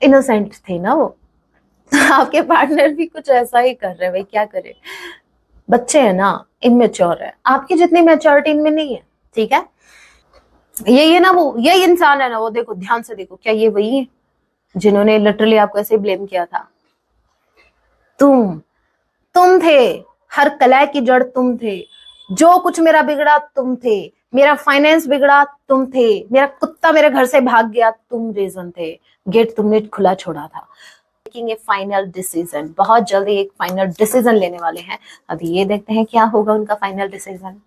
Innocent थे ना वो। आपके पार्टनर भी कुछ ऐसा ही कर रहे हैं भाई, क्या करे। बच्चे हैं ना, इमेच्योर है, आपकी जितनी मैच्योरिटी इनमें नहीं है। ठीक है, ये ना वो यही इंसान है ना वो, देखो ध्यान से देखो, क्या ये वही है जिन्होंने लिटरली आपको ऐसे ब्लेम किया था? तुम तुम थे, हर कलह की जड़ तुम थे, जो कुछ मेरा बिगड़ा तुम थे, मेरा फाइनेंस बिगड़ा तुम थे, मेरा कुत्ता मेरे घर से भाग गया तुम रीजन थे, गेट तुमने खुला छोड़ा था। टेकिंग ए फाइनल डिसीजन, बहुत जल्दी एक फाइनल डिसीजन लेने वाले हैं। अभी ये देखते हैं क्या होगा उनका फाइनल डिसीजन।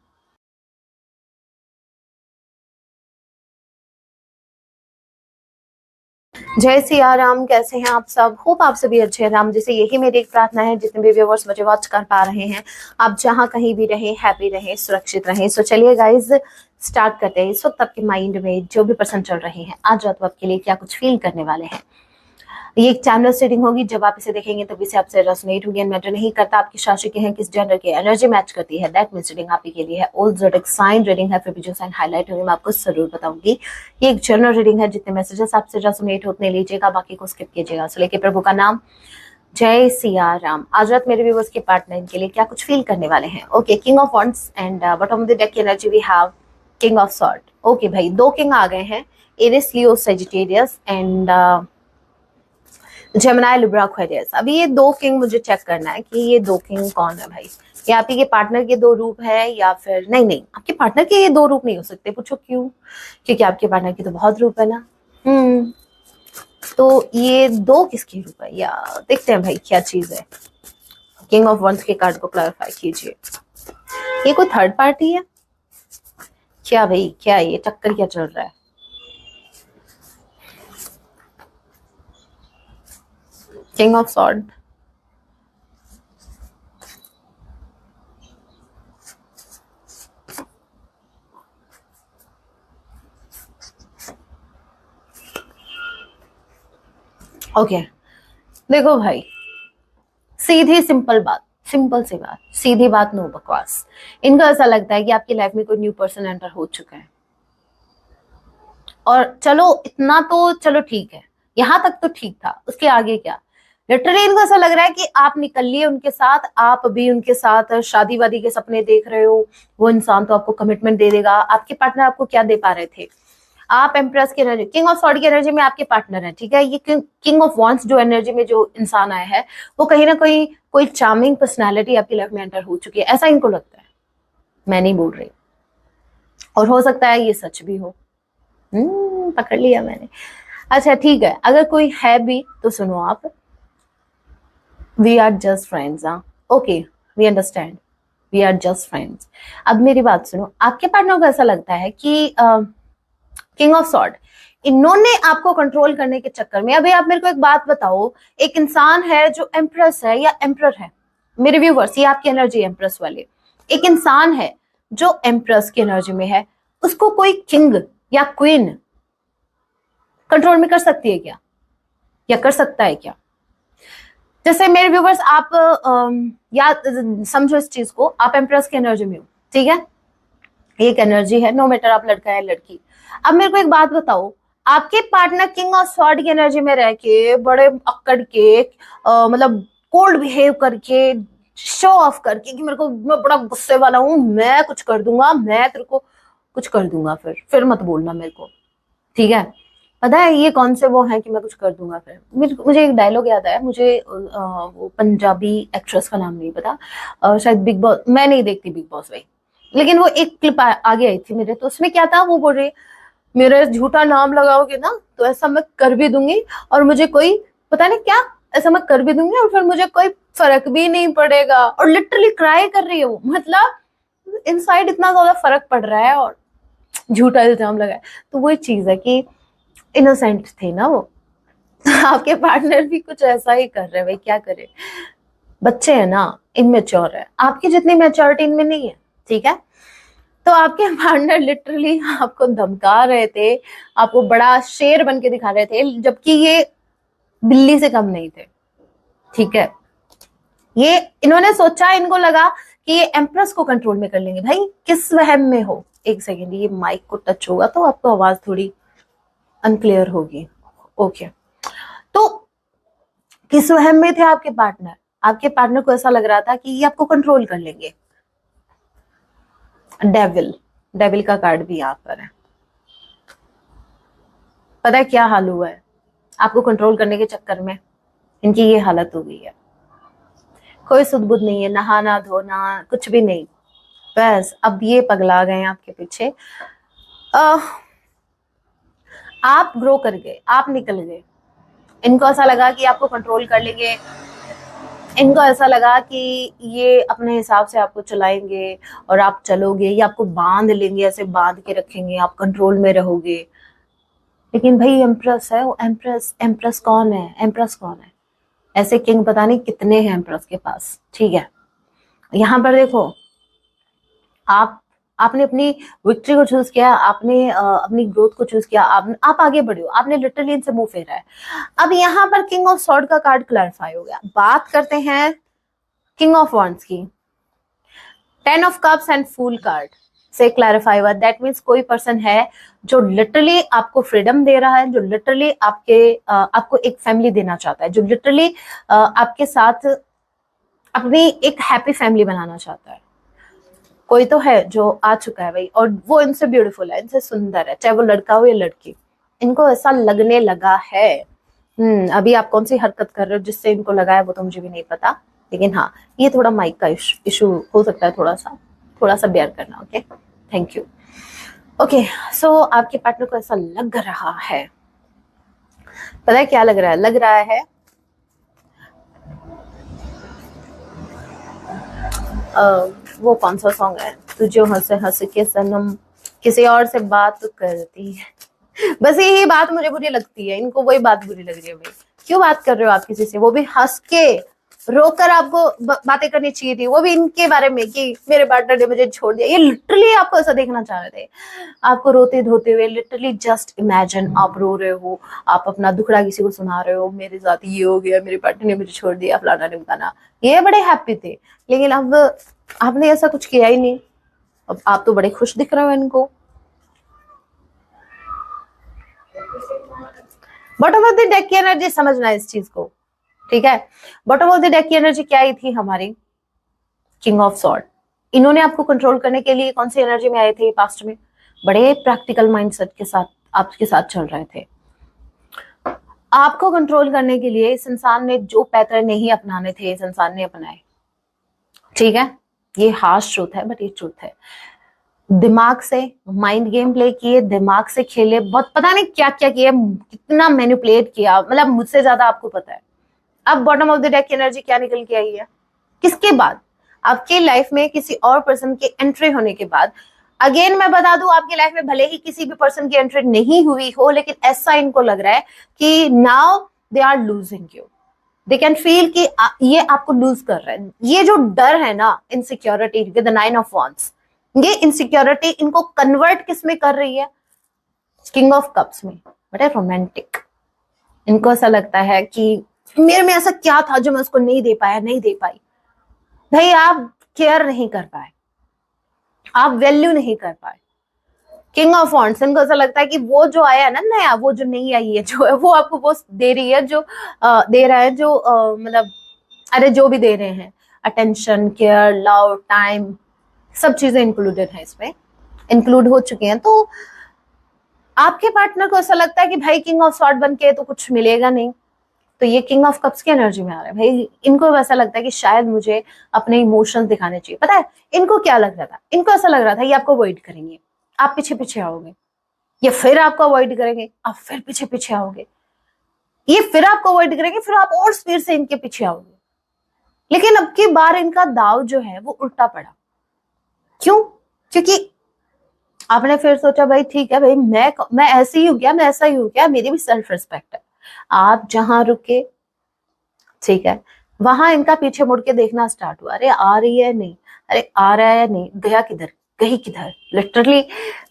जय सिया राम, कैसे हैं आप सब? होप आप सभी अच्छे हैं। राम जी से यही मेरी एक प्रार्थना है, जितने भी व्यूअर्स मुझे वॉच कर पा रहे हैं, आप जहां कहीं भी रहें, हैप्पी रहें, सुरक्षित रहें। सो चलिए गाइज, स्टार्ट करते हैं। इस वक्त आपके माइंड में जो भी पर्सन चल रहे हैं, आज रात वो आपके लिए क्या कुछ फील करने वाले हैं। ये एक टाइमलेस रीडिंग होगी, जब आप इसे देखेंगे तब इसे आपसे रेजोनेट होगी। एंड मैटर नहीं करता आपकी राशि के हैं, किस जेंडर के, एनर्जी मैच करती है, दैट मींस रीडिंग आप ही के लिए है। ऑल ज़ोडिक साइन रीडिंग है, फिर भी जो साइन हाईलाइट होंगे मैं आपको जरूर बताऊंगी। ये एक जनरल रीडिंग है, जितने मैसेजेस आपसे रेजोनेट होते लीजिएगा, बाकी को स्किप कीजिएगा। सो लेके प्रभु का नाम, जय सिया राम। आज रात मेरे व्यूअर्स के पार्टनर के लिए क्या कुछ फील करने वाले हैं। Okay, king of wands and bottom of the deck की energy we have king of sword. Okay भाई, दो किंग आ गए हैं, Aries, Leo, Sagittarius and Gemini, Libra, Aquarius. अभी ये दो किंग मुझे चेक करना है कि ये दो किंग कौन है भाई। ये आप ही के पार्टनर के दो रूप है या फिर नहीं? नहीं, आपके पार्टनर के ये दो रूप नहीं हो सकते। पूछो क्यों? क्योंकि आपके पार्टनर के तो बहुत रूप है ना। तो ये दो किसके रूप है या देखते हैं भाई क्या चीज है। किंग ऑफ वंस के कार्ड को क्लैरिफाई कीजिए। ये कोई थर्ड पार्टी है क्या भाई? क्या ये चक्कर क्या चल रहा है? King of sword, okay. देखो भाई, सीधी सिंपल बात, सिंपल सी बात, सीधी बात, नो बकवास। इनको ऐसा लगता है कि आपकी लाइफ में कोई न्यू पर्सन एंटर हो चुका है। और चलो इतना तो चलो ठीक है, यहां तक तो ठीक था, उसके आगे क्या? लिटरली इनको ऐसा लग रहा है कि आप निकल लिए उनके साथ, आप भी उनके साथ शादी वादी के सपने देख रहे हो। वो इंसान तो आपको कमिटमेंट दे देगा। आपके पार्टनर आपको क्या दे पा रहे थे? आप एम्प्रेस की एनर्जी, किंग ऑफ सॉर्ड की एनर्जी में आपके पार्टनर है। ठीक है, ये किंग ऑफ वॉन्ड्स जो एनर्जी में जो इंसान आया है, वो कहीं ना कहीं कोई चार्मिंग पर्सनैलिटी आपकी लाइफ में एंटर हो चुकी है, ऐसा इनको लगता है। मैं नहीं बोल रही, और हो सकता है ये सच भी हो। पकड़ लिया मैंने। अच्छा ठीक है, अगर कोई है भी तो सुनो आप, वी आर जस्ट फ्रेंड्स। हाँ, okay, we understand, we are just friends. अब मेरी बात सुनो, आपके पार्टनर को ऐसा लगता है कि किंग ऑफ सॉर्ड, इन्होंने आपको कंट्रोल करने के चक्कर में, अभी आप मेरे को एक बात बताओ, एक इंसान है जो एम्प्रेस है या एम्प्रर है, मेरे व्यूवर्स ये आपकी एनर्जी एम्प्रेस वाली, एक इंसान है जो एम्प्रेस की एनर्जी में है, उसको कोई किंग या क्वीन कंट्रोल में कर सकती है क्या, या कर सकता है क्या? जैसे मेरे व्यूवर्स, आप या समझो इस चीज को, आप एम्प्रेस की एनर्जी में हो, ठीक है, एक एनर्जी है, नो मैटर आप लड़का है लड़की। अब मेरे को एक बात बताओ, आपके पार्टनर किंग ऑफ सॉर्ड की एनर्जी में रह के, बड़े अक्कड़ के, मतलब कोल्ड बिहेव करके, शो ऑफ करके कि मेरे को, मैं बड़ा गुस्से वाला हूं, मैं कुछ कर दूंगा, मैं तेरे को कुछ कर दूंगा, फिर मत बोलना मेरे को, ठीक है? पता है ये कौन से वो हैं कि मैं कुछ कर दूंगा फिर? मुझे एक डायलॉग याद आया, मुझे वो पंजाबी एक्ट्रेस का नाम नहीं पता, शायद बिग बॉस, मैं नहीं देखती बिग बॉस भाई, लेकिन वो एक क्लिप आगे आई थी मेरे, तो उसमें क्या था, वो बोल रही, मेरा झूठा नाम लगाओगे ना तो ऐसा मैं कर भी दूंगी, और मुझे कोई, पता नहीं क्या, ऐसा मैं कर भी दूंगी और फिर मुझे कोई फर्क भी नहीं पड़ेगा। और लिटरली क्राई कर रही है वो, मतलब इनसाइड इतना ज्यादा फर्क पड़ रहा है, और झूठा इल्जाम लगाए। तो वही चीज है कि इनोसेंट थे ना वो। आपके पार्टनर भी कुछ ऐसा ही कर रहे हैं भाई, क्या करे। बच्चे हैं ना, इमेच्योर है, आपकी जितनी मैच्योरिटी इनमें नहीं है। ठीक है, तो आपके पार्टनर लिटरली आपको धमका रहे थे, आपको बड़ा शेर बन के दिखा रहे थे, जबकि ये बिल्ली से कम नहीं थे। ठीक है, ये इन्होंने सोचा, इनको लगा कि ये एम्प्रेस को कंट्रोल में कर लेंगे। भाई किस वहम में हो? एक सेकेंड, ये माइक को टच होगा तो आपको आवाज थोड़ी अनक्लियर होगी। ओके, तो किस वहम में थे आपके पार्टनर? आपके पार्टनर को ऐसा लग रहा था कि ये आपको कंट्रोल कर लेंगे। डेविल, डेविल का कार्ड भी यहाँ पर है। पता है क्या हाल हुआ है? आपको कंट्रोल करने के चक्कर में इनकी ये हालत हो गई है। कोई सुध बुध नहीं है, नहाना धोना कुछ भी नहीं, बस अब ये पगला गए हैं आपके पीछे। आप ग्रो कर गए, आप निकल गए। इनको ऐसा लगा कि आपको कंट्रोल कर लेंगे, इनको ऐसा लगा कि ये अपने हिसाब से आपको चलाएंगे और आप चलोगे, ये आपको बांध लेंगे, ऐसे बांध के रखेंगे, आप कंट्रोल में रहोगे। लेकिन भाई एम्प्रेस है वो, एम्प्रेस, एम्प्रेस कौन है? एम्प्रेस कौन है? ऐसे किंग पता नहीं कितने हैं एम्प्रेस के पास, ठीक है। यहाँ पर देखो, आपने अपनी विक्ट्री को चूज किया, आपने अपनी ग्रोथ को चूज किया, आप आगे बढ़े हो, आपने लिटरली इनसे मुंह फेरा है। अब यहाँ पर किंग ऑफ सॉर्ड का कार्ड क्लैरिफाई हो गया। बात करते हैं किंग ऑफ वॉन्ड्स की। 10 of cups and fool card से क्लैरिफाई हुआ। दैट मीन्स कोई पर्सन है जो लिटरली आपको फ्रीडम दे रहा है, जो लिटरली आपको एक फैमिली देना चाहता है, जो लिटरली आपके साथ अपनी एक हैप्पी फैमिली बनाना चाहता है। कोई तो है जो आ चुका है भाई, और वो इनसे ब्यूटीफुल है, इनसे सुंदर है, चाहे वो लड़का हो या लड़की। इनको ऐसा लगने लगा है। अभी आप कौन सी हरकत कर रहे हो जिससे इनको लगा है वो तो मुझे भी नहीं पता, लेकिन हाँ, ये थोड़ा माइक का इशू हो सकता है, थोड़ा सा बेयर करना। Okay, thank you. ओके, सो आपके पार्टनर को ऐसा लग रहा है, पता है क्या लग रहा है? लग रहा है वो कौन सा सॉन्ग है, तू जो हंस हंस के सनम किसी और से बात करती है। बस यही बात मुझे बुरी लगती है, इनको वही बात बुरी लग रही है। भाई क्यों बात कर रहे हो आप किसी से, वो भी हंस के? रोकर आपको बातें करनी चाहिए थी, वो भी इनके बारे में कि मेरे पार्टनर ने मुझे छोड़ दिया। ये लिटरली आपको ऐसा देखना चाह रहे थे, आपको रोते धोते हुए। लिटरली जस्ट इमेजिन, आप रो रहे हो, आप अपना दुखड़ा किसी को सुना रहे हो, मेरे साथ ये हो गया, मेरे पार्टनर ने मुझे छोड़ दिया, फलाना ढिमकाना। ये बड़े हैप्पी थे, लेकिन अब आपने ऐसा कुछ किया ही नहीं। अब आप तो बड़े खुश दिख रहे हो इनको। बॉटम ऑफ द डेक की एनर्जी समझना इस चीज को, ठीक है। बॉटम ऑफ द डेक की एनर्जी क्या आई थी हमारी? King of sword. इन्होंने आपको कंट्रोल करने के लिए कौन सी एनर्जी में आए थे पास्ट में? बड़े प्रैक्टिकल माइंडसेट के साथ आपके साथ चल रहे थे। आपको कंट्रोल करने के लिए इस इंसान ने जो पैटर्न नहीं अपनाने थे, इस इंसान ने अपनाए, ठीक है। ये हार्श ट्रूथ है, बट ये ट्रूथ है। दिमाग से माइंड गेम प्ले किए, दिमाग से खेले, बहुत पता नहीं क्या क्या किया, कितना मैनिपुलेट किया, मतलब मुझसे ज्यादा आपको पता है। अब बॉटम ऑफ द डेक की एनर्जी क्या निकल के आई है? किसके बाद? आपके लाइफ में किसी और पर्सन के एंट्री होने के बाद। अगेन मैं बता दूं, आपकी लाइफ में भले ही किसी भी पर्सन की एंट्री नहीं हुई हो, लेकिन ऐसा इनको लग रहा है कि now they are losing you. They can feel कि ये आपको लूज कर रहे हैं। ये जो डर है ना, insecurity with the 9 of wands, ये इनसिक्योरिटी इनको कन्वर्ट किस में कर रही है? किंग ऑफ कप्स में। But romantic. इनको ऐसा लगता है कि मेरे में ऐसा क्या था जो मैं उसको नहीं दे पाई। भाई आप केयर नहीं कर पाए, आप वैल्यू नहीं कर पाए। किंग ऑफ वॉन्ड्स, इनको ऐसा लगता है कि वो जो आया है ना नया, वो जो नहीं आई है, जो है वो आपको वो दे रही है, जो दे रहा है, जो मतलब अरे जो भी दे रहे हैं, अटेंशन, केयर, लव, टाइम, सब चीजें इंक्लूडेड है, इसमें इंक्लूड हो चुकी हैं। तो आपके पार्टनर को ऐसा लगता है कि भाई किंग ऑफ सॉर्ड बन के तो कुछ मिलेगा नहीं, तो ये किंग ऑफ कप्स की एनर्जी में आ रहा है। भाई इनको वैसा लगता है कि शायद मुझे अपने इमोशंस दिखाने चाहिए। पता है इनको क्या लग रहा था? इनको ऐसा लग रहा था ये आपको अवॉइड करेंगे, आप पीछे पीछे आओगे, ये फिर आपको अवॉइड करेंगे, आप फिर पीछे पीछे आओगे, ये फिर आपको अवॉइड करेंगे, फिर आप और स्पीड से इनके पीछे आओगे। लेकिन अब की बार इनका दाव जो है वो उल्टा पड़ा। क्यों? क्योंकि आपने फिर सोचा भाई ठीक है भाई, मैं ऐसी ही हूं क्या, मैं ऐसा ही हूं क्या, मेरी भी सेल्फ रिस्पेक्ट है। आप जहां रुके, ठीक है, वहां इनका पीछे मुड़ के देखना स्टार्ट हुआ। अरे आ रही है नहीं, अरे आ रहा है नहीं, गया किधर, गई किधर, लिटरली।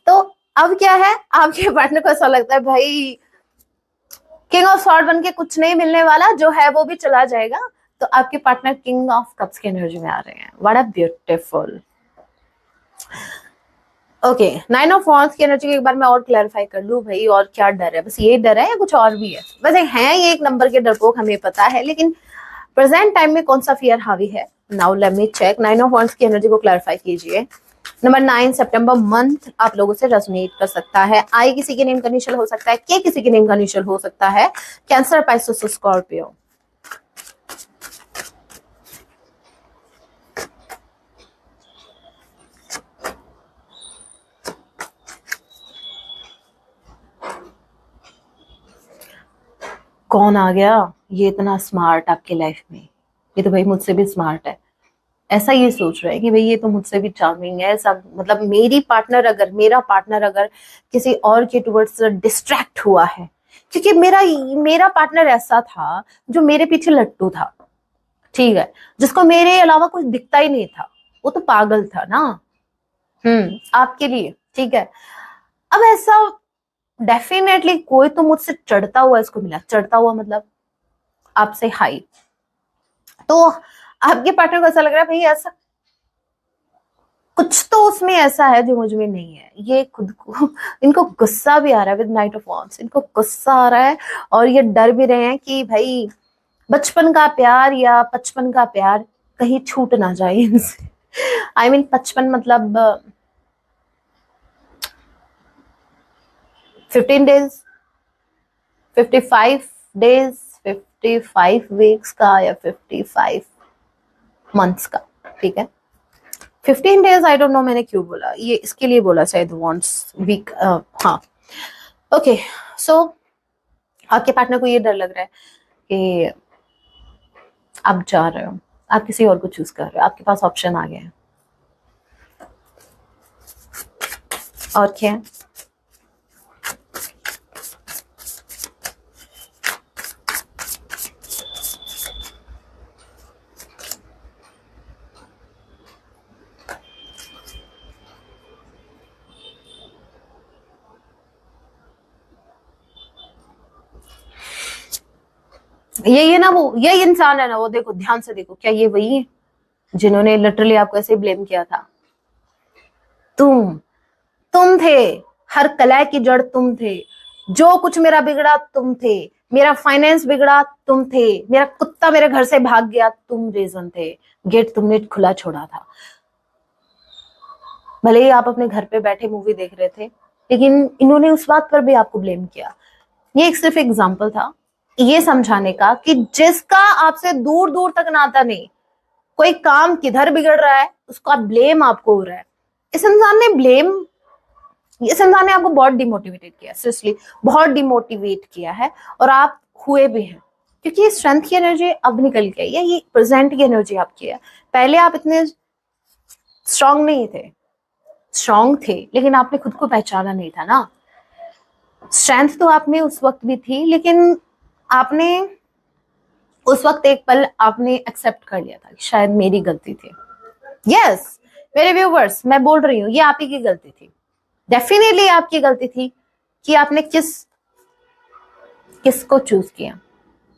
तो अब क्या है, आपके पार्टनर को ऐसा लगता है भाई किंग ऑफ सॉर्ड बन के कुछ नहीं मिलने वाला, जो है वो भी चला जाएगा। तो आपके पार्टनर किंग ऑफ कप्स की एनर्जी में आ रहे हैं। What a beautiful. Okay, nine of wands की एनर्जी को एक बार मैं और क्लैरिफाई कर लूं भाई, और क्या डर है? बस ये डर है या कुछ और भी है? वैसे है ये एक नंबर के डरपोक, हमें पता है, लेकिन प्रेजेंट टाइम में कौन सा फियर हावी है? Now let me check. Nine of wands की एनर्जी को क्लैरिफाई कीजिए। नंबर 9 सितंबर मंथ आप लोगों से रेजोनेट कर सकता है। आई किसी के नेम का इनिशियल हो सकता है, के किसी के नेम का इनिशियल हो सकता है। Cancer, Pisces, Scorpio. कौन आ गया ये इतना स्मार्ट आपके लाइफ में? ये तो भाई मुझसे भी स्मार्ट है। ऐसा ये सोच रहा है कि भाई ये तो मुझसे भी चार्मिंग है सब, मतलब मेरा पार्टनर अगर किसी और के टुवर्ड्स डिस्ट्रैक्ट हुआ है, क्योंकि मेरा मेरा पार्टनर ऐसा था जो मेरे पीछे लट्टू था, ठीक है, जिसको मेरे अलावा कुछ दिखता ही नहीं था, वो तो पागल था ना। आपके लिए ठीक है। अब ऐसा डेफिनेटली कोई तो मुझसे चढ़ता हुआ इसको मिला, चढ़ता हुआ मतलब आपसे हाई, तो आपके पार्टनर को ऐसा लग रहा है भाई ऐसा कुछ तो उसमें ऐसा है जो मुझ में नहीं है। ये खुद को इनको गुस्सा भी आ रहा है विद नाइट ऑफ वॉन्ड्स, इनको गुस्सा आ रहा है और ये डर भी रहे हैं कि भाई बचपन का प्यार या बचपन का प्यार कहीं छूट ना जाए इनसे। आई मीन बचपन मतलब 15 डेज, 55 डेज, 55 वीक्स का या 55 मंथ्स का, ठीक है। 15 डेज आई डोंट नो मैंने क्यों बोला, ये इसके लिए बोला शायद वांट्स वीक। हाँ ओके, सो आपके पार्टनर को ये डर लग रहा है कि आप जा रहे हो, आप किसी और को चूज कर रहे हो, आपके पास ऑप्शन आ गए हैं। और क्या है? ये ना वो ये इंसान है ना, वो देखो ध्यान से देखो, क्या ये वही है जिन्होंने लिटरली आपको ऐसे ब्लेम किया था? तुम थे, हर कलह की जड़ तुम थे, जो कुछ मेरा बिगड़ा तुम थे, मेरा फाइनेंस बिगड़ा तुम थे, मेरा कुत्ता मेरे घर से भाग गया तुम रीजन थे, गेट तुमने खुला छोड़ा था। भले ही आप अपने घर पे बैठे मूवी देख रहे थे, लेकिन इन्होंने उस बात पर भी आपको ब्लेम किया। ये एक सिर्फ एग्जाम्पल था ये समझाने का कि जिसका आपसे दूर दूर तक नाता नहीं, कोई काम किधर बिगड़ रहा है उसका ब्लेम आपको हो रहा है। इस इंसान ने आपको बहुत डिमोटिवेटेड किया, सीरियसली बहुत डिमोटिवेट किया है, और आप हुए भी हैं, क्योंकि ये स्ट्रेंथ की एनर्जी अब निकल गई है, ये प्रेजेंट की एनर्जी आपकी है। पहले आप इतने स्ट्रांग नहीं थे, स्ट्रांग थे लेकिन आपने खुद को पहचाना नहीं था ना। स्ट्रेंथ तो आप में उस वक्त भी थी, लेकिन आपने उस वक्त एक पल आपने एक्सेप्ट कर लिया था कि शायद मेरी गलती थी। यस मेरे व्यूवर्स, मैं बोल रही हूँ ये आप ही की गलती थी, डेफिनेटली आपकी गलती थी कि आपने किसको चूज किया।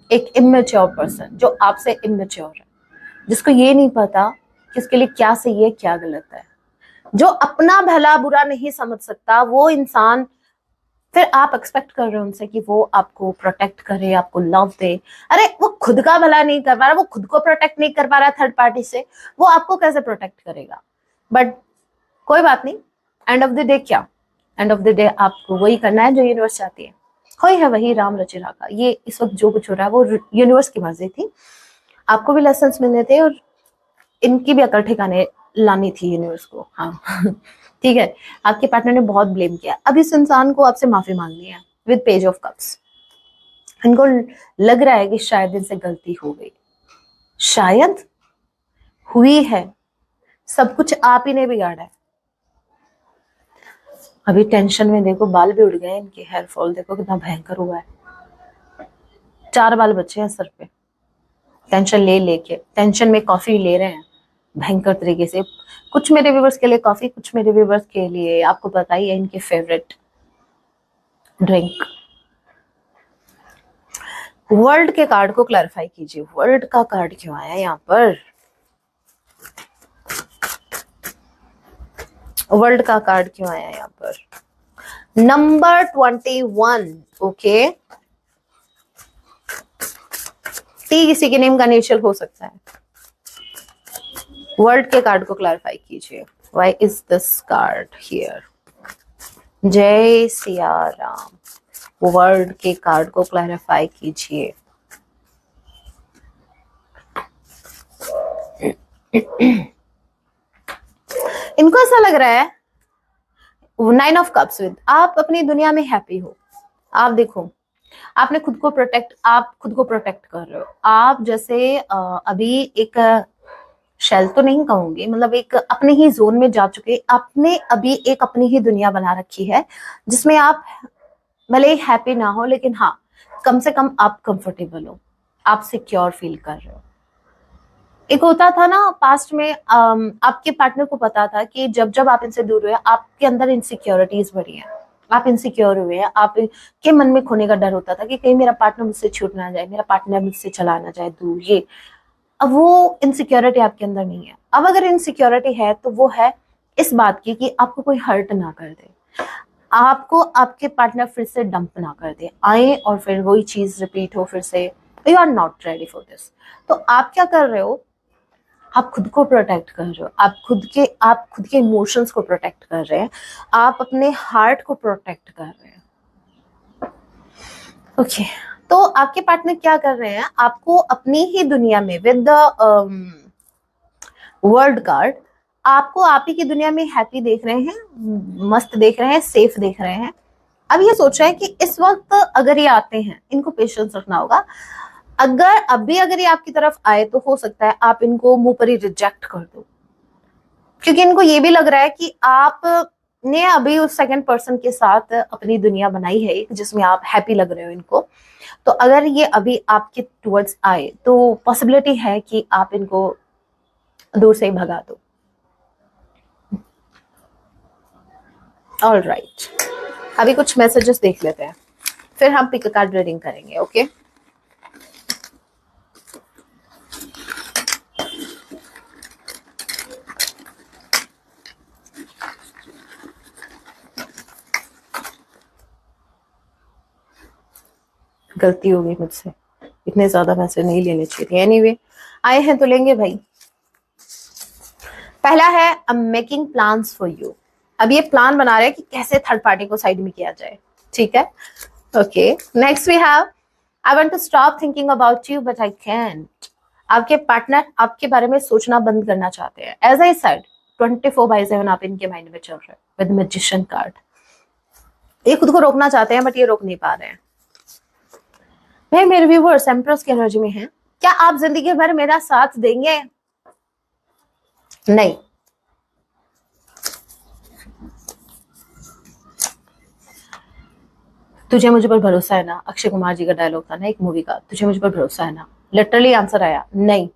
एक इमेच्योर पर्सन जो आपसे इमेच्योर है, जिसको ये नहीं पता कि उसके लिए क्या सही है क्या गलत है, जो अपना भला बुरा नहीं समझ सकता, वो इंसान फिर आप एक्सपेक्ट कर रहे हो उनसे कि वो आपको प्रोटेक्ट करे, आपको लव दे। अरे वो खुद का भला नहीं कर पा रहा, वो खुद को प्रोटेक्ट नहीं कर पा रहा थर्ड पार्टी से, वो आपको कैसे प्रोटेक्ट करेगा? बट कोई बात नहीं, एंड ऑफ द डे क्या, एंड ऑफ द डे आपको वही करना है जो यूनिवर्स चाहती है। कोई है वही राम रचि राखा। ये इस वक्त जो कुछ हो रहा है वो यूनिवर्स की मर्जी थी, आपको भी लेसन मिलने थे और इनकी भी अकल ठिकाने लानी थी यूनिवर्स को। हाँ ठीक है, आपके पार्टनर ने बहुत ब्लेम किया, अब इस इंसान को आपसे माफी मांगनी है विद पेज ऑफ कप्स। इनको लग रहा है कि शायद इनसे गलती हो गई, शायद हुई है, सब कुछ आप ही ने बिगाड़ा है। अभी टेंशन में देखो बाल भी उड़ गए इनके, हेयर फॉल देखो कितना भयंकर हुआ है, 4 बाल बचे हैं सर पे, टेंशन ले लेके, टेंशन में कॉफी ले रहे हैं भयंकर तरीके से। कुछ मेरे व्यूवर्स के लिए कॉफी, कुछ मेरे व्यूवर्स के लिए आपको पता ही है इनके फेवरेट ड्रिंक। वर्ल्ड के कार्ड को क्लैरिफाई कीजिए, वर्ल्ड का कार्ड क्यों आया यहाँ पर? वर्ल्ड का कार्ड क्यों आया यहाँ पर? Number 21, okay. टी किसी के नेम का इनिशियल हो सकता है। वर्ल्ड के कार्ड को क्लैरिफाई कीजिए। Why is this card here? जय सिया राम। वर्ल्ड के कार्ड को क्लैरिफाई कीजिए। इनको ऐसा लग रहा है 9 ऑफ कप्स विद, आप अपनी दुनिया में हैप्पी हो। आप देखो, आपने खुद को प्रोटेक्ट कर रहे हो। आप जैसे अभी एक शेल तो नहीं कहूंगी, मतलब एक अपने ही जोन में जा चुके, आपने अभी एक अपनी ही दुनिया बना रखी है जिसमें आप भले ही हैप्पी ना हो, लेकिन हाँ कम से कम आप कंफर्टेबल हो, आप सिक्योर फील कर रहे हो। एक होता था ना पास्ट में, आपके पार्टनर को पता था कि जब जब आप इनसे दूर हुए आपके अंदर इनसिक्योरिटीज बढ़ी हैं, आप इनसिक्योर हुए हैं, आपके मन में खोने का डर होता था कि कहीं मेरा पार्टनर मुझसे छूट ना जाए, मेरा पार्टनर मुझसे चला ना जाए दूर। ये अब वो इनसिक्योरिटी आपके अंदर नहीं है। अब अगर इनसिक्योरिटी है तो वो है इस बात की कि आपको कोई हर्ट ना कर दे, आपको आपके पार्टनर फिर से डंप ना कर दे, आए और फिर वही चीज रिपीट हो फिर से। You are not ready for this. तो आप क्या कर रहे हो? आप खुद को प्रोटेक्ट कर रहे हो, आप खुद के इमोशंस को प्रोटेक्ट कर रहे हैं, आप अपने हार्ट को प्रोटेक्ट कर रहे हैं। ओके तो आपके पार्टनर क्या कर रहे हैं? आपको अपनी ही दुनिया में विद द वर्ल्ड कार्ड, आपको आप ही की दुनिया में हैप्पी देख रहे हैं, मस्त देख रहे हैं, सेफ देख रहे हैं। अब ये सोच रहे हैं कि इस वक्त अगर ये आते हैं, इनको पेशेंस रखना होगा। अगर ये आपकी तरफ आए तो हो सकता है आप इनको मुंह पर ही रिजेक्ट कर दो, क्योंकि इनको ये भी लग रहा है कि आप ने अभी उस सेकंड पर्सन के साथ अपनी दुनिया बनाई है जिसमें आप हैप्पी लग रहे हो इनको। तो अगर ये अभी आपके टुवर्ड्स आए तो पॉसिबिलिटी है कि आप इनको दूर से ही भगा दो। ऑलराइट, अभी कुछ मैसेजेस देख लेते हैं, फिर हम पिक कार्ड रीडिंग करेंगे। ओके गलती हो गई मुझसे, इतने ज्यादा मैसेज नहीं लेने चाहिए। एनीवे आए हैं तो लेंगे भाई। पहला है I am making plans for you. अब ये प्लान बना रहे हैं कि कैसे थर्ड पार्टी को साइड में किया जाए। ठीक है, okay. Next we have I want to stop thinking about you but I can't. आपके पार्टनर आपके बारे में सोचना बंद करना चाहते हैं। एज आई सेड 24/7 आप इनके माइंड में चल रहे हैं विद मैजिशियन कार्ड। ये खुद को रोकना चाहते हैं बट ये रोक नहीं पा रहे हैं। भाई मेरे व्यूअर्स एम्प्रेस की एनर्जी में हैं, क्या आप जिंदगी भर मेरा साथ देंगे? नहीं। तुझे मुझे पर भरोसा है ना? अक्षय कुमार जी का डायलॉग था ना एक मूवी का, तुझे मुझे पर भरोसा है ना? लिटरली आंसर आया नहीं।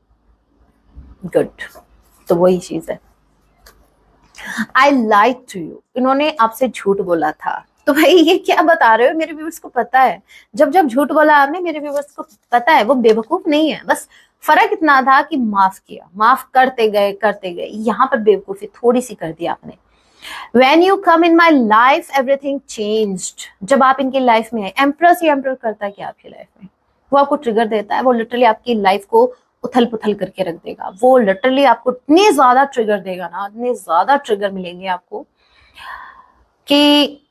गुड, तो वही चीज है। आई लाइक टू यू, इन्होंने आपसे झूठ बोला था। तो भाई ये क्या बता रहे हो? मेरे व्यूअर्स को पता है, जब जब झूठ बोला आपने मेरे व्यूअर्स को पता है, वो बेवकूफ नहीं है। बस फर्क इतना था कि माफ किया, माफ करते गए। यहाँ पर बेवकूफी थोड़ी सी कर दी आपने। When you come in my life, everything changed. जब आप इनकी लाइफ में आए, एम्प्रेस ही एम्प्रेस करता है कि आपकी लाइफ में वो आपको ट्रिगर देता है, वो लिटरली आपकी लाइफ को उथल पुथल करके रख देगा। वो लिटरली आपको इतने ज्यादा ट्रिगर देगा ना, इतने ज्यादा ट्रिगर मिलेंगे आपको कि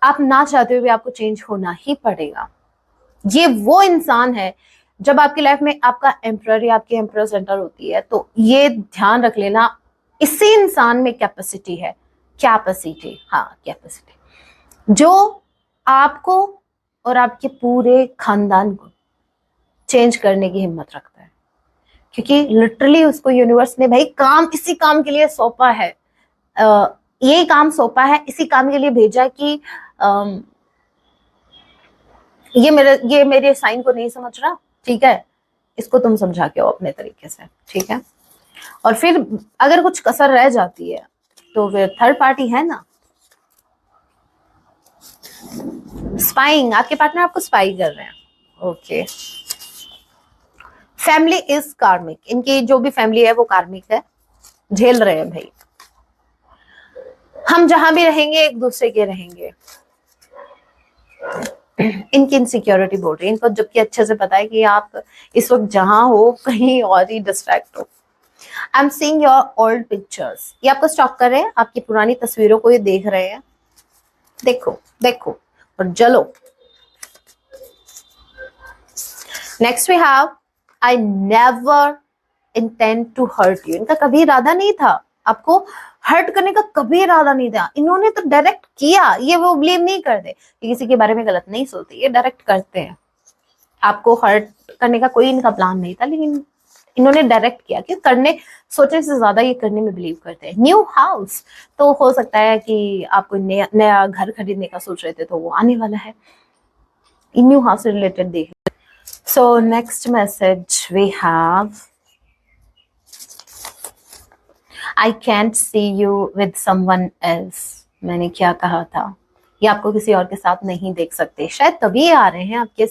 आप ना चाहते हुए आपको चेंज होना ही पड़ेगा। ये वो इंसान है, जब आपकी लाइफ में आपका एम्प्रर या आपकी एम्प्रेस एंटर होती है तो ये ध्यान रख लेना, इसी इंसान में कैपेसिटी है। कैपेसिटी जो आपको और आपके पूरे खानदान को चेंज करने की हिम्मत रखता है, क्योंकि लिटरली उसको यूनिवर्स ने भाई काम इसी काम के लिए सौंपा है, ये काम सौंपा है, इसी काम के लिए भेजा कि ये मेरे साइन को नहीं समझ रहा, ठीक है, इसको तुम समझा के आओ अपने तरीके से, ठीक है। और फिर अगर कुछ कसर रह जाती है तो फिर थर्ड पार्टी है ना, स्पाइंग, आपके पार्टनर आपको स्पाई कर रहे हैं। ओके, फैमिली इज कार्मिक, इनकी जो भी फैमिली है वो कार्मिक है, झेल रहे हैं भाई। हम जहां भी रहेंगे एक दूसरे के रहेंगे। इनकी इनसिक्योरिटी बोल रही है इनको, जबकि अच्छे से पता है कि आप इस वक्त जहां हो कहीं और ही डिस्ट्रैक्ट हो। I am seeing your old pictures, ये आपको स्टॉक कर रहे हैं, आपकी पुरानी तस्वीरों को ये देख रहे हैं। देखो देखो और जलो। Next we have I never intend to hurt you. इनका कभी इरादा नहीं था आपको हर्ट करने का, कभी इरादा नहीं था। इन्होंने तो डायरेक्ट किया, ये वो ब्लेम नहीं करते, ये किसी के बारे में गलत नहीं सोचते, ये डायरेक्ट करते हैं। आपको हर्ट करने का कोई इनका प्लान नहीं था, लेकिन इन्होंने डायरेक्ट किया कि करने सोचने से ज्यादा ये करने में बिलीव करते हैं। न्यू हाउस, तो हो सकता है कि आप कोई नया घर खरीदने का सोच रहे थे, तो वो आने वाला है। न्यू हाउस से रिलेटेड देख। So next message we have I can't see you with someone else। मैंने क्या कहा था, ये आपको किसी और के साथ नहीं देख सकते। शायद तभी आ रहे हैं आपके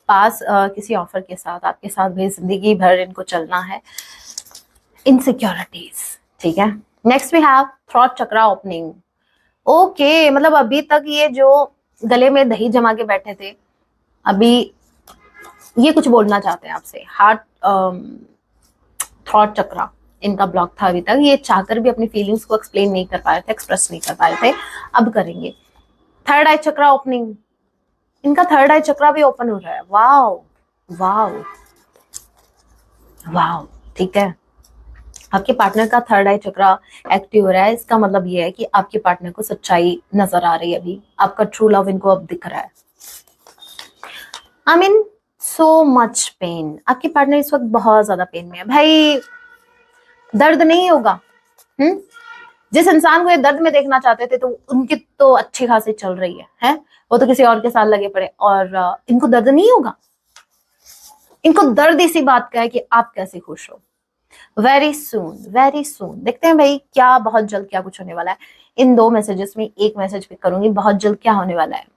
पास किसी ऑफर के साथ, आपके साथ भी जिंदगी भर इनको चलना है। इनसिक्योरिटीज, ठीक है। Next we have throat chakra opening. Okay, मतलब अभी तक ये जो गले में दही जमा के बैठे थे, अभी ये कुछ बोलना चाहते हैं आपसे। हार्ट थ्रॉट चक्रा इनका ब्लॉक था अभी तक, ये चाहकर भी अपनी फीलिंग्स को एक्सप्लेन नहीं कर पा रहे थे, एक्सप्रेस नहीं कर पा रहे थे, अब करेंगे। थर्ड आई चक्रा ओपनिंग, इनका थर्ड आई चक्रा भी ओपन हो रहा है। वाओ वाओ वाओ, ठीक है। आपके पार्टनर का थर्ड आई चक्रा एक्टिव हो रहा है, इसका मतलब ये है कि आपके पार्टनर को सच्चाई नजर आ रही है, अभी आपका ट्रू लव इनको अब दिख रहा है। I mean so much pain, आपके पार्टनर इस वक्त बहुत ज्यादा पेन में है। भाई दर्द नहीं होगा, जिस इंसान को ये दर्द में देखना चाहते थे, तो उनकी तो अच्छी खासी चल रही है, वो तो किसी और के साथ लगे पड़े, और इनको दर्द नहीं होगा। इनको दर्द इसी बात का है कि आप कैसे खुश हो। वेरी सून देखते हैं भाई क्या बहुत जल्द क्या कुछ होने वाला है। इन दो मैसेजेस में एक मैसेज पिक करूंगी, बहुत जल्द क्या होने वाला है।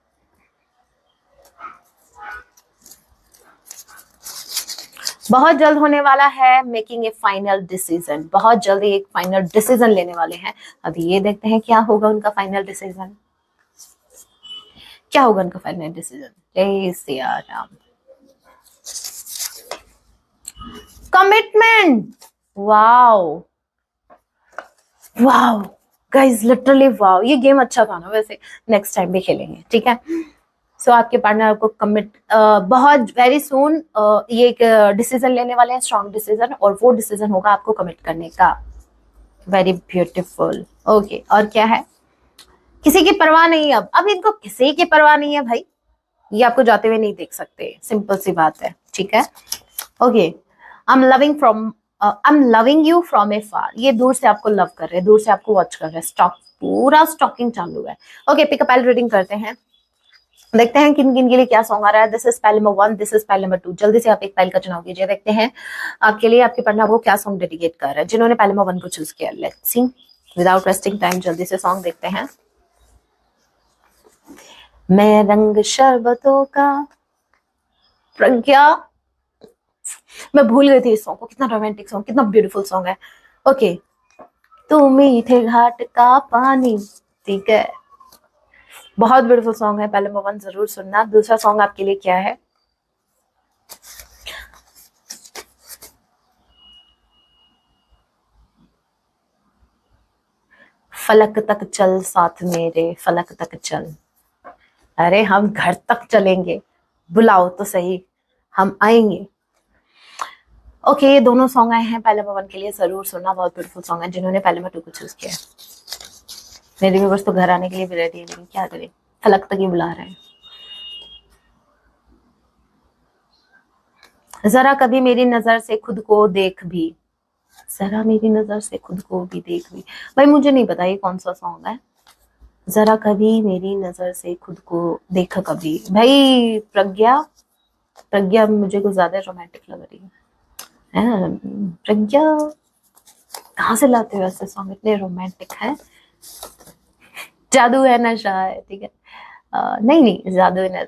बहुत जल्द होने वाला है मेकिंग ए फाइनल डिसीजन, बहुत जल्द एक फाइनल डिसीजन लेने वाले हैं। अभी ये देखते हैं क्या होगा उनका फाइनल डिसीजन, क्या होगा उनका फाइनल डिसीजन। जय Siya Ram. Commitment, wow wow guys, literally wow. ये गेम अच्छा था ना, वैसे नेक्स्ट टाइम भी खेलेंगे, ठीक है। सो आपके पार्टनर आपको कमिट बहुत वेरी सून ये एक डिसीजन लेने वाले हैं, स्ट्रॉन्ग डिसीजन, और वो डिसीजन होगा आपको कमिट करने का। Very beautiful. ओके, और क्या है, किसी की परवाह नहीं। अब इनको किसी की परवाह नहीं है भाई, ये आपको जाते हुए नहीं देख सकते, सिंपल सी बात है, ठीक है। Okay, I am loving you from afar, ये दूर से आपको लव कर रहे हैं, दूर से आपको वॉच कर रहे हैं, स्टॉक पूरा स्टॉकिंग चालू है। ओके, पिकअप एल रीडिंग करते हैं, देखते हैं किन किन के लिए क्या सॉन्ग आ रहा है। This is pile number 1, this is pile number 2। जल्दी से आप एक पाइल का चुनाव कीजिए, देखते हैं आपके लिए आपके पार्टनर आपको क्या सॉन्ग डेडिकेट कर रहा है। जिन्होंने पाइल नंबर 1 को चूज किया, let's see, without wasting time जल्दी से सॉन्ग देखते हैं। मैं रंग शरबतों का प्रज्ञा, मैं भूल गई थी इस सॉन्ग को, कितना रोमांटिक सॉन्ग, कितना ब्यूटीफुल सॉन्ग है। ओके, तू मीठे घाट का पानी, ठीक है, बहुत ब्यूटीफुल सॉन्ग है। पहले नंबर 1 जरूर सुनना। दूसरा सॉन्ग आपके लिए क्या है, फलक तक चल साथ मेरे, फलक तक चल। अरे हम घर तक चलेंगे, बुलाओ तो सही, हम आएंगे। ओके, ये दोनों सॉन्ग आए हैं पहले नंबर 1 के लिए, जरूर सुनना, बहुत ब्यूटीफुल सॉन्ग है। जिन्होंने पहले नंबर 2 को चूज किया, मेरे व्यूअर्स तो घर आने के लिए भी रेडी है, लेकिन क्या करें, फलक तक ही बुला रहे हैं। जरा कभी मेरी नजर से खुद को देख भी, जरा मेरी नजर से खुद को भी देख भी। भाई मुझे नहीं पता ये कौन सा सॉन्ग है। जरा कभी मेरी नजर से खुद को देखा कभी, भाई प्रज्ञा मुझे कुछ ज्यादा रोमांटिक लग रही है। प्रज्ञा कहाँ से लाते हो ऐसे सॉन्ग, इतने रोमांटिक है। जादू है नशा है, ठीक है। नहीं जादू है,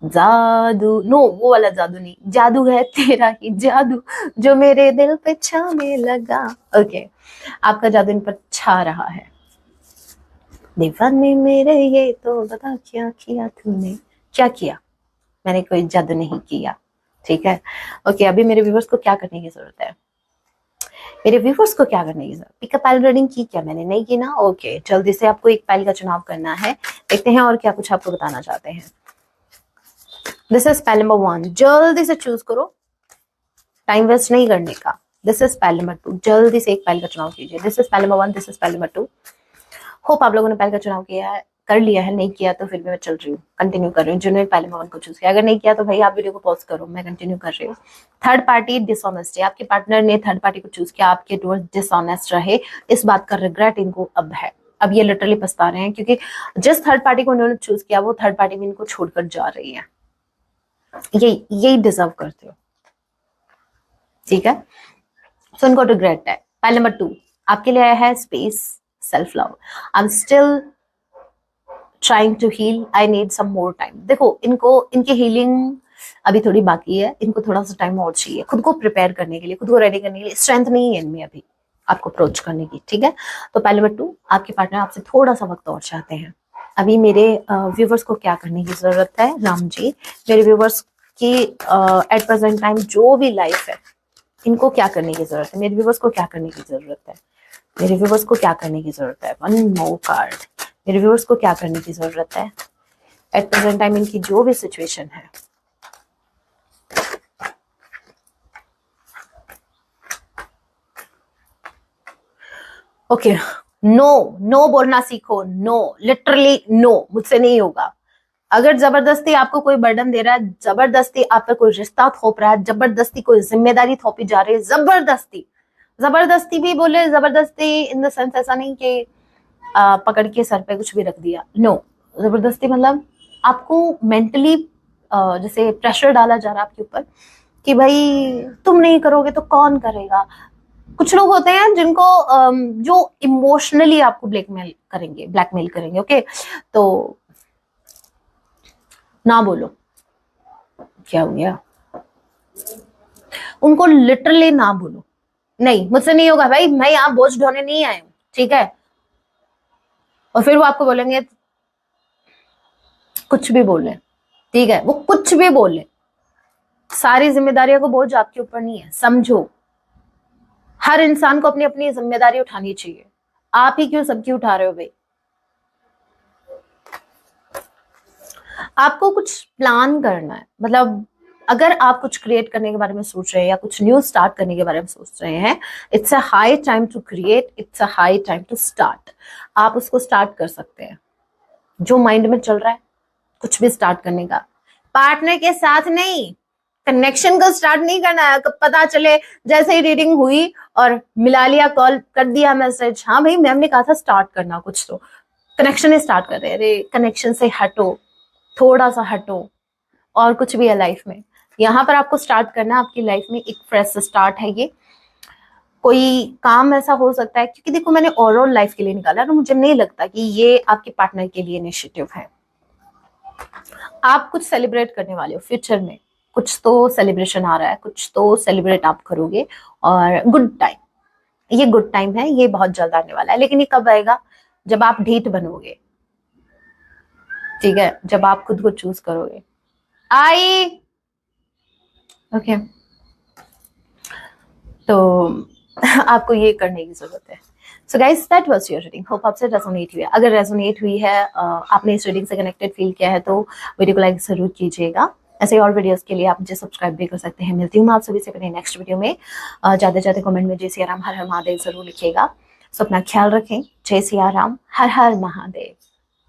जादू नो, वो वाला जादू नहीं, जादू है तेरा ही जादू जो मेरे दिल पे छाने लगा। ओके, आपका जादू इन पर छा रहा है। दीवाने मेरे ये तो बता क्या किया तूने, क्या किया, मैंने कोई जादू नहीं किया, ठीक है। ओके, अभी मेरे व्यूवर्स को क्या करने की जरूरत है, मेरे व्यूवर्स को क्या करने की जरूरत, पिकअप पाइल रीडिंग की क्या मैंने, नहीं की ना। ओके, जल्दी से आपको एक पाइल का चुनाव करना है, देखते हैं और क्या कुछ आपको बताना चाहते हैं। दिस इज पाइल नंबर 1, जल्दी से चूज करो, टाइम वेस्ट नहीं करने का। दिस इज पाइल नंबर 2, जल्दी से एक पाइल का चुनाव कीजिए। This is pile number 1, this is pile number 2। Hope आप लोगों ने पाइल का चुनाव किया है, कर लिया है, नहीं किया तो फिर भी मैं चल रही हूँ, कंटिन्यू कर रही हूँ। जिन्होंने पहले मोमेंट को चूज किया, अगर नहीं किया तो भाई आप वीडियो को पॉज करो, मैं कंटिन्यू कर रही हूँ। थर्ड पार्टी डिसऑनेस्ट, आपके पार्टनर ने थर्ड पार्टी को चूज किया, आपके टुवर्ड्स डिसऑनेस्ट रहे, इस बात का रिग्रेट इनको अब है। अब ये लिटरली पछता रहे हैं, क्योंकि जिस थर्ड पार्टी को उन्होंने चूज किया वो थर्ड पार्टी भी इनको छोड़कर जा रही है। यही डिजर्व करते हो, ठीक है। सो इनको रिग्रेट है। पाइल नंबर 2 आपके लिए आया है space, self love. I am still trying to heal, I need some more time. देखो, इनकी हीलिंग अभी थोड़ी बाकी है, इनको थोड़ा सा टाइम और चाहिए खुद को प्रिपेयर करने के लिए, खुद को रेडी करने के लिए। स्ट्रेंथ नहीं है इनमें अभी आपको अप्रोच करने की, ठीक है। तो पहले नंबर 2 आपके पार्टनर आपसे थोड़ा सा वक्त और चाहते हैं। अभी मेरे व्यूवर्स को क्या करने की जरूरत है, राम जी, मेरे व्यूवर्स की एट प्रेजेंट टाइम जो भी लाइफ है, इनको क्या करने की जरूरत है, मेरे व्यूवर्स को क्या करने की जरूरत है, मेरे व्यूवर्स को क्या करने की जरूरत है। वन मोर कार्ड, मेरे व्यूवर्स को क्या करने की जरूरत है एट प्रेजेंट टाइम, इनकी जो भी सिचुएशन है। ओके, नो बोलना सीखो, नो, लिटरली नो, मुझसे नहीं होगा। अगर जबरदस्ती आपको कोई बर्डन दे रहा है, जबरदस्ती आप पर कोई रिश्ता थोप रहा है, जबरदस्ती कोई जिम्मेदारी थोपी जा रही है, जबरदस्ती भी बोले, जबरदस्ती इन द सेंस ऐसा नहीं कि पकड़ के सर पे कुछ भी रख दिया, नो। जबरदस्ती मतलब आपको मेंटली जैसे प्रेशर डाला जा रहा है आपके ऊपर कि भाई तुम नहीं करोगे तो कौन करेगा। कुछ लोग होते हैं जिनको जो इमोशनली आपको ब्लैकमेल करेंगे, ओके। तो ना बोलो, क्या हो गया, उनको लिटरली ना बोलो, नहीं मुझसे नहीं होगा भाई, मैं यहाँ बोझ ढोने नहीं आई हूँ, ठीक है। और फिर वो आपको बोलेंगे, कुछ भी बोले, ठीक है, वो कुछ भी बोले, सारी जिम्मेदारियों को बोझ आपके ऊपर नहीं है, समझो। हर इंसान को अपनी अपनी जिम्मेदारी उठानी चाहिए, आप ही क्यों सबकी उठा रहे हो भाई। आपको कुछ प्लान करना है, मतलब अगर आप कुछ क्रिएट करने के बारे में सोच रहे हैं या कुछ न्यू स्टार्ट करने के बारे में सोच रहे हैं, it's a high time to create, it's a high time to start. आप उसको स्टार्ट कर सकते हैं, जो माइंड में चल रहा है कुछ भी स्टार्ट करने का, पार्टनर के साथ नहीं, कनेक्शन को स्टार्ट नहीं करना है। पता चले जैसे ही रीडिंग हुई और मिला लिया, कॉल कर दिया, मैसेज, हाँ भाई मैम ने कहा था स्टार्ट करना कुछ, तो कनेक्शन स्टार्ट कर रहे हैं, अरे कनेक्शन से हटो, थोड़ा सा हटो, और कुछ भी है लाइफ में। यहाँ पर आपको स्टार्ट करना, आपकी लाइफ में एक फ्रेश स्टार्ट है। ये कोई काम ऐसा हो सकता है, क्योंकि देखो मैंने ओवरऑल लाइफ के लिए निकाला, तो मुझे नहीं लगता कि ये आपके पार्टनर के लिए इनिशिएटिव है। आप कुछ सेलिब्रेट करने वाले हो फ्यूचर में, कुछ तो सेलिब्रेशन आ रहा है, कुछ तो सेलिब्रेट आप करोगे, और गुड टाइम, ये गुड टाइम है, ये बहुत जल्द आने वाला है। लेकिन ये कब आएगा, जब आप ढीठ बनोगे, ठीक है, जब आप खुद को चूज करोगे। आई ओके, तो आपको ये करने की जरूरत है। So guys, that was your reading, hope आपसे रेजोनेट हुई है। अगर रेजोनेट हुई है, आपने इस रीडिंग से कनेक्टेड फील किया है, तो वीडियो को लाइक जरूर कीजिएगा। ऐसे और वीडियोस के लिए आप मुझे सब्सक्राइब भी कर सकते हैं। मिलती हूँ मैं आप सभी से अपने नेक्स्ट वीडियो में। ज्यादा ज्यादा कमेंट में जय सिया राम हर हर महादेव जरूर लिखिएगा। सो अपना ख्याल रखें। जय सिया राम हर हर महादेव।